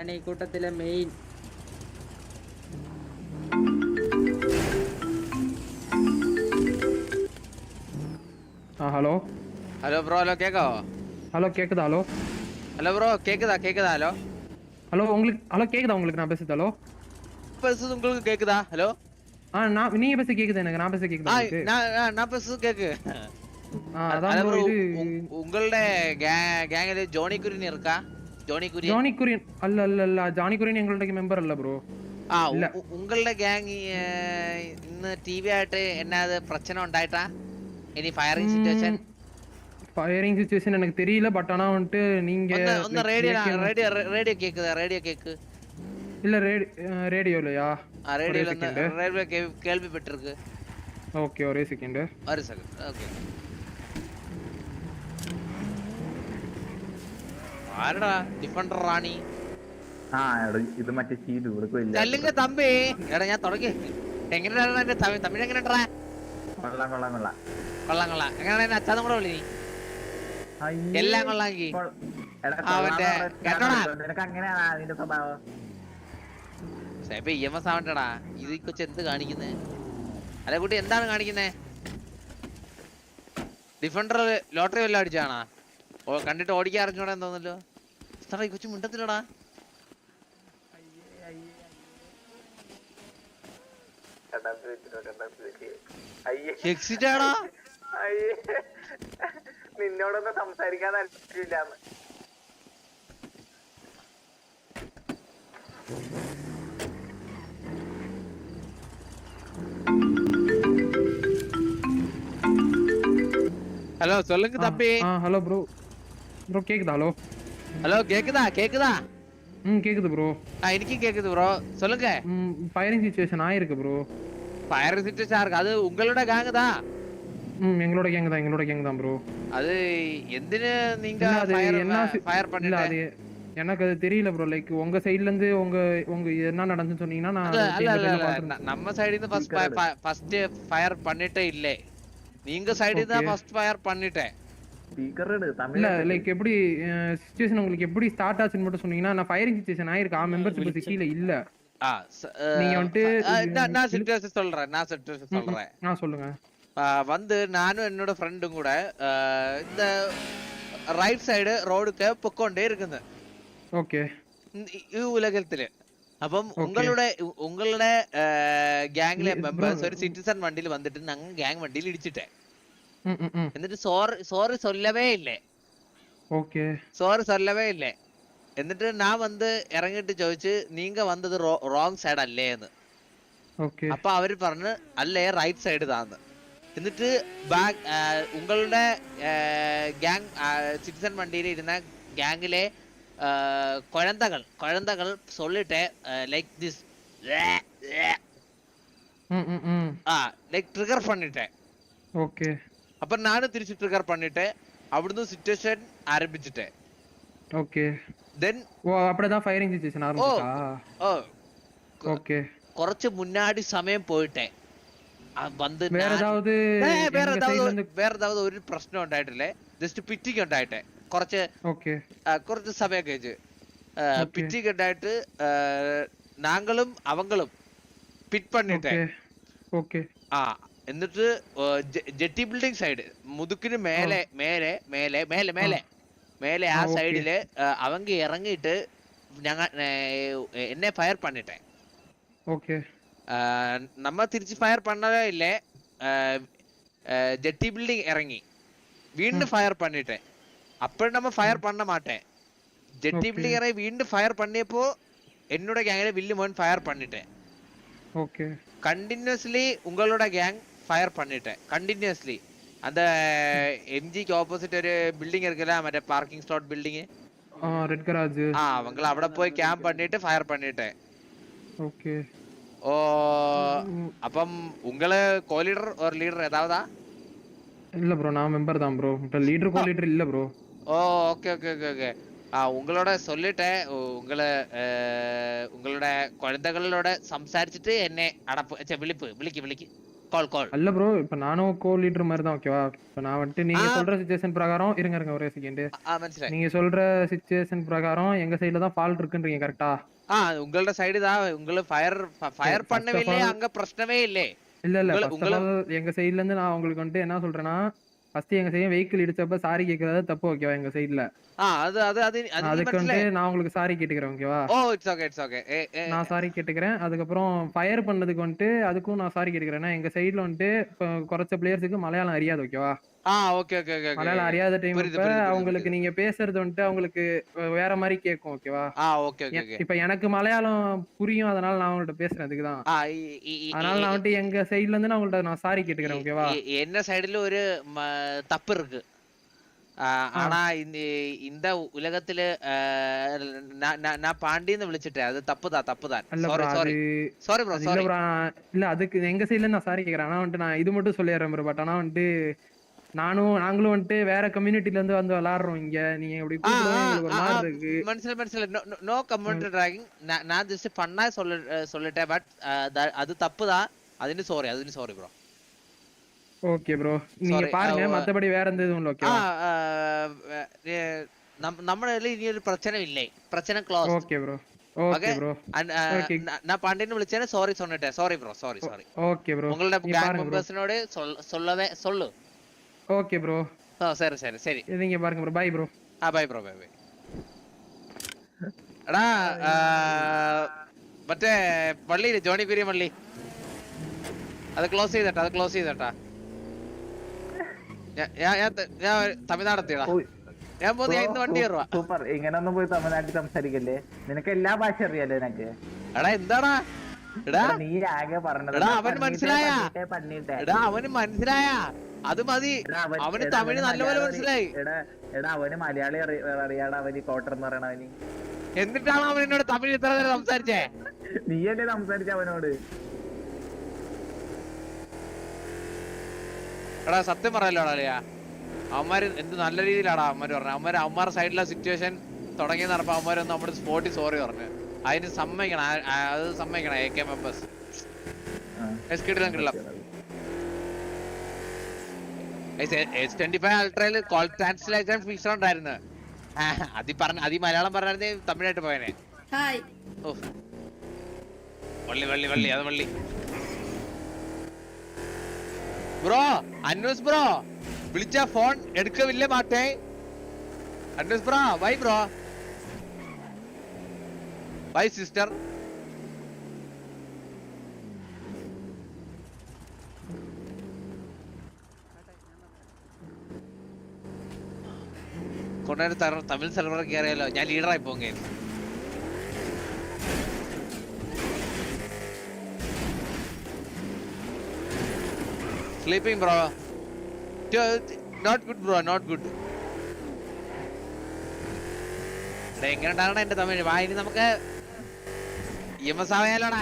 ഞാനീ കൂട്ടത്തിലെ main. Hello hello bro. Hello கேட்காவோ? ஹலோ கேக்குதா? ஹலோ ஹலோ ப்ரோ கேக்குதா? கேக்குதா? ஹலோ ஹலோ உங்களுக்கு ஹலோ கேக்குதா உங்களுக்கு நான் பேசுறது? ஹலோ பேசுறது உங்களுக்கு கேக்குதா? ஹலோ நான் நீங்க பேச கேக்குது எனக்கு. நான் பேச கேக்குதா உங்களுக்கு? நான் பேசுறது கேக்கு. அதான் ஹலோ ப்ரோ. ப்ரோ, இது உங்களோட கேங்கில ஜோனி குரியன் இருக்கா? ஜோனி குரியன். ஜானி குரியன் அல்ல அல்ல அல்ல ஜானி குரியன் எங்களோட மெம்பர் அல்ல ப்ரோ. இல்ல உங்களோட கேங் ഇന്ന് ടിവി ആയിട്ട് എന്നാത് പ്രശ്നം ഉണ്ടായിട്ടാ? ഇനി ഫയറിംഗ് സിറ്റുവേഷൻ ஃபயரிங் சிச்சுவேஷன் எனக்கு தெரியல. பட் ஆனா வந்துட்டு நீங்க ഒന്ന് റേഡിയോ കേക്കുതാ? Radio cake. இல்ல ரேடியோலயா? ஒரே റേഡിയോയിൽ ഒന്ന് செகண்ட். റേഡിയോ കേൾവിപ്പെട്ടിருக்கு. ஓகே ஒரே செகண்ட். ഒരു സെക്കൻഡ്. ഓക്കെ. ആരടാ ഡിഫൻഡർ റാണി? ഇത് മറ്റേ ചീട് കൊടുക്കില്ല. ചല്ലുങ്ക തമ്പി. എടാ ഞാൻ തുടങ്ങി. എങ്ങനെയാണ് എന്റെ തമിഴ് എങ്ങനെയാ? കൊള്ളാം കൊള്ളാം കൊള്ളാം കൊള്ളാം കൊള്ളാം. എങ്ങനെയാണ് എന്നെ അച്ഛനും കൂടെ വിളി? എല്ലാം കൊള്ളാങ്കി നിനക്ക് അങ്ങനെയാണ് അതിന്റെ സ്വഭാവം. EMS ആവണ്ടടാ. ഇത് കൊച്ചു എന്ത് കാണിക്കുന്നേ? അല്ലെ കുട്ടി എന്താണ് കാണിക്കുന്നേ? ഡിഫൻഡർ ലോട്ടറി വല്ലതും അടിച്ചാണാ? കണ്ടിട്ട് ഓടിക്കാൻ അറിഞ്ഞൂടാ തോന്നല്ലോ. ഈ കൊച്ചു മിണ്ടത്തില്ലടാ. എക്സിറ്റാടാ. നിന്നോടൊന്നും സംസാരിക്കാൻ താല്പര്യമില്ല. ஹலோ சொல்லுங்க தம்பி. Hello bro. ப்ரோ கேக்குதா? ஹலோ ஹலோ கேக்குதா? கேக்குதா? கேக்குது ப்ரோ. എനിക്കും കേக்குது ப்ரோ. சொல்லுங்க. ஃபயரிங் சிச்சுவேஷன் ஆயிருக்கு ப்ரோ. ஃபயர் சிச்சுவேஷன் இருக்கு. அது உங்களோட கேங் தான். எங்களோட கேங் தான் ப்ரோ. அது എന്തിനு நீங்க ஃபயர் பண்ணல? அது எனக்கு அது தெரியல ப்ரோ. லைக் உங்க சைடுல இருந்து உங்க என்ன நடந்துன்னு சொன்னீங்கன்னா நான் நம்ம சைடுல இருந்து ஃபர்ஸ்ட் ஃபயர் பண்ணிட்டே இல்ல. நீங்க சைடுல தான் ஃபர்ஸ்ட் ஃபயர் பண்ணிட்டேன். இல்ல லைக் எப்படி சிச்சுவேஷன் உங்களுக்கு எப்படி ஸ்டார்ட் ஆச்சுன்னு மட்டும் சொன்னீங்கன்னா நான் ஃபயரிங் சிச்சுவேஷன் ஆயிருக்கா மெம்பர்ஷிப் சிட்டில இல்ல. நீங்க வந்துட்டு நான் சிச்சுவேஷன் சொல்றேன். சொல்லுங்க. வந்து நானும் என்னோட ஃப்ரெண்டும் கூட இந்த ரைட் சைடு ரோடுக்கு പൊക്കോണ്ടേ ഇരിക്കുന്നത്. ஓகே. ഈ ഉലകത്തില്. അപ്പം ഉങ്ങളുടെ ഗാങ്ങിലെ മെമ്പേഴ്സ് ഒരു സിറ്റിസൺ വണ്ടിയിൽ വന്നിട്ട് ഞങ്ങൾ ഗാങ് വണ്ടിയിൽ ഇടിച്ചിട്ടേ. എന്നിട്ട് സോറി சொல்லவே ഇല്ലേ. ஓகே. സോറി சொல்லவே ഇല്ലേ. എന്നിട്ട് ഞാൻ വന്ന് ഇറങ്ങിട്ട് ചോദിച്ചു നീങ്ക വന്നത് റോങ് സൈഡ് അല്ലേ എന്ന്. അപ്പൊ അവര് പറഞ്ഞു അല്ലേ റൈറ്റ് സൈഡ് താന്ന്. എന്നിട്ട് ഉങ്ങളുടെ ഗാങ് സിറ്റിസൺ വണ്ടിയിൽ ഇരുന്ന ഗാങ്ങിലെ കുഴന്തകൾ சொல்லிட்டே லைக் திஸ் லைக் ட்ரிகர் பண்ணிட்டேன். ஓகே. அப்ப நானும் திருச்சி ட்ரிகர் பண்ணிட்டேன். அവിടുന്ന് സിറ്റുവേഷൻ ആരംഭിച്ചിട്ടേ. ஓகே. then அப்படிதான் ஃபயரிங் சிச்சுவேஷன் ஆரம்பிச்சா? ஓகே. കുറച്ച് മുന്നാടി സമയം പോയിട്ടേ വന്ന് വേറെ ഏതാവത് ഒരു പ്രശ്നം ഉണ്ടായിട്ടില്ലേ. ജസ്റ്റ് പിറ്റിക്ക് ഉണ്ടായിട്ടെ കുറച്ച് സമയം കഴിച്ച് പിറ്റിക്ക് ഉണ്ടായിട്ട് നാങ്ങളും അവങ്ങളും പിറ്റ് പണിട്ടെ. എന്നിട്ട് ജെട്ടി ബിൽഡിംഗ് സൈഡ് മുതുക്കിന് മേലെ മേലെ മേലെ മേലെ മേലെ മേലെ ആ സൈഡില് அவங்க ഇറങ്ങിയിട്ട് ഞങ്ങൾ എന്നെ ഫയർ പണിട്ടെ. നമ്മ തിരിച്ച് ഫയർ പണ്ണതേ ഇല്ലേ. ജെട്ടി ബിൽഡിംഗ് ഇറങ്ങി വീണ്ടും ഫയർ പണിട്ടെ. അപ്പോഴും നമ്മ ഫയർ പണ്ണ മാട്ടെ. ജെട്ടി ബിൽഡിംഗ് ഇറങ്ങി വീണ്ടും ഫയർ പണിയപ്പോ എന്നോட கேங்ல வில்லு மோன் ஃபயர் பண்ணிட்டேன். கண்டினியூஸ்லி உங்களோட கேங் ஃபயர் பண்ணிட்டேன் கண்டினியூஸ்லி. அந்த எம்ஜிக்கு ஆப்போசிட் ஒரு பில்டிங் இருக்குல்ல மറ്റേ parking slot building red garage. அவங்கள അവിടെ போய் கேம்ப் பண்ணிட்டு ஃபயர் பண்ணிட்டேன். ஓகே. ஓ அப்பம் உங்கள கோ-லீடர் ஒரு லீடர் ஏதாவதா? இல்ல ப்ரோ நான் மெம்பர் தான் ப்ரோ. லீடர் கோ-லீடர் இல்ல ப்ரோ. ஓ ஓகே ஓகே ஓகே ஓகே. உங்களோட சொல்லிட்டேன். உங்களோட குழந்தைகளோட സംസാരിച്ചിട്ട് എന്നെ വിളിക്ക് அல்ல ப்ரோ இப்ப நானும் கோ லீடர் மாதிரி தான் ஓகேவா இப்ப நான் வந்துட்டு நீங்க சொல்ற சிச்சுவேஷன் பிரகாரம் இருங்க ஒரே செகண்ட் நீங்க சொல்ற சிச்சுவேஷன் பிரகாரம் எங்க சைடுல தான் ஃபால்ட் இருக்குன்றீங்க கரெக்ட்டா உங்களோட சைடு தான் உங்களுக்கு ஃபயர் பண்ணவே இல்ல அங்க பிரச்சனையே இல்ல இல்ல ஃபர்ஸ்ட் ஆஃப் ஆல் எங்க சைடுல இருந்து நான் உங்களுக்கு வந்துட்டு என்ன சொல்றேன்னா ஃபர்ஸ்ட் எங்க சைடு வெஹிக்கிள் இடிச்சப்ப சாரி கேக்குறது தப்பு ஓகேவா எங்க சைடுல அதுக்கு வந்து நான் உங்களுக்கு சாரி கேட்டுக்கிறேன் ஓகேவா இட்ஸ் ஓகே நான் சாரி கேட்டுக்கிறேன் அதுக்கப்புறம் ஃபயர் பண்ணதுக்கு வந்துட்டு அதுக்கும் நான் சாரி கேட்டுக்கிறேன் எங்க சைடுல வந்துட்டு குறைச்ச பிளேயர்ஸுக்கு மலையாளம் அறியாது ஓகேவா ஓகே மலையாளம் அறியாத டைம் அவங்களுக்கு நீங்க பேசுறது வந்துட்டு அவங்களுக்கு வேற மாதிரி கேட்கும் ஓகேவா இப்ப எனக்கு மலையாளம் புரியும் அதனால நான் உங்கள்ட்ட பேசுறேன் அதுக்குதான் அதனால நான் வந்துட்டு எங்க சைடுல இருந்து நான் உங்கள்ட்ட சாரி கேட்டுக்கிறேன் ஓகேவா என்ன சைடுல ஒரு தப்பு இருக்கு ஆனா இந்த உலகத்துல நான் பாண்டின்னு விളിച്ചിட்டேன் அது தப்புதான் சாரி ப்ரோ இல்ல அதுக்கு எங்க சைடுல நான் சாரி கேக்குறேன் ஆனா வந்துட்டு நான் இது மட்டும் சொல்லிடுறேன் ப்ரோ பட் ஆனா வந்துட்டு நாங்களும் வந்துட்டு வேற கம்யூனிட்டில இருந்து வந்து விளையாடுறோம் இங்க நீங்க இப்படி கூப்பிடுவோம் ஒரு மாதிரி இருக்கு മനസ്സിലായി நோ கம்யூனிட்டி டிராகிங் நான் ஜஸ்ட் பண்ணா சொல்லிட்டேன் பட் அது தப்புதான் അതിന് സോറി ബ്രോ ஓகே ப்ரோ நீங்க பாருங்க மத்தபடி வேற எந்த இதுவும் இல்ல ஓகேவா നമ്മുടെ ഇനി ഒരു പ്രശ്നം ഇല്ലേ പ്രശ്നം close okay bro okay bro நான் பாண்டியன்னு விളിச்சேனே சாரி சொன்னேன் sorry bro sorry okay bro உங்களோட கேங் மெம்பர்ஸ்னோட சொல்லு ஓகே ப்ரோ சரி நீங்க பாருங்க bro bye bro bye bro bye എടാ മറ്റേ പള്ളിയില് ജോണി കുര്യൻ പള്ളി അത് ക്ലോസ് ചെയ്തട്ടാ ഞാൻ തമിഴ്നാടെത്തിയടാ ഞാൻ പോകുന്നു ഞാൻ ഇന്ന് വണ്ടി കയറുവാ സൂപ്പർ ഇങ്ങനൊന്നും പോയി തമിഴ്നാട്ടിൽ സംസാരിക്കല്ലേ നിനക്ക് എല്ലാ ഭാഷ അറിയാലോ നിനക്ക് എടാ എന്താടാ നീ ആകെ പറഞ്ഞത് അവന് മനസ്സിലായ അത് മതി അവന് തമിഴ് നല്ലപോലെ മനസ്സിലായി എടാ അവന് മലയാളി അറിയാടാ അവന് കോട്ടർ എന്ന് പറയണവന് എന്നിട്ടാണ് അവൻ എന്നോട് തമിഴ് ഇത്ര നേരം സംസാരിച്ചേ നീയല്ലേ സംസാരിച്ച അവനോട് എടാ സത്യം പറയല്ലോടാ അളിയാ അവന്മാര് എന്ത് നല്ല രീതിയിലാടാ അവന്മാര് പറഞ്ഞത് അവന്മാരുടെ സൈഡിലെ സിറ്റുവേഷൻ തുടങ്ങി നടപ്പോ അവന്മാരൊന്നും നമ്മുടെ സ്പോട്ടിൽ സോറി പറഞ്ഞു അതിന് സമ്മതിക്കണം AK മെമ്പേഴ്സ് കിട്ടില്ല S25 അൾട്രയില് കോൾ ട്രാൻസ്ലേഷൻ ഫീച്ചർ ഉണ്ടായിരുന്നു അതി മലയാളം പറഞ്ഞായിരുന്നേ തമിഴായിട്ട് പോയനെ വള്ളി അത് വള്ളി ബ്രോ അന്നൂസ് ബ്രോ വിളിച്ച ഫോൺ എടുക്കവില്ലേ മാട്ടേ അന്നൂസ് bro why bro why sister കൊണ്ടൊരു തമിഴ് സെർവർ കയറിയാലോ ഞാൻ ലീഡറായി പോങ്ങ sleeping bro not good bro not good എങ്ങനെ ഉണ്ടാകണം എന്റെ തമിഴ് വാ ഇനി നമുക്ക് EMS ആയാലോടാ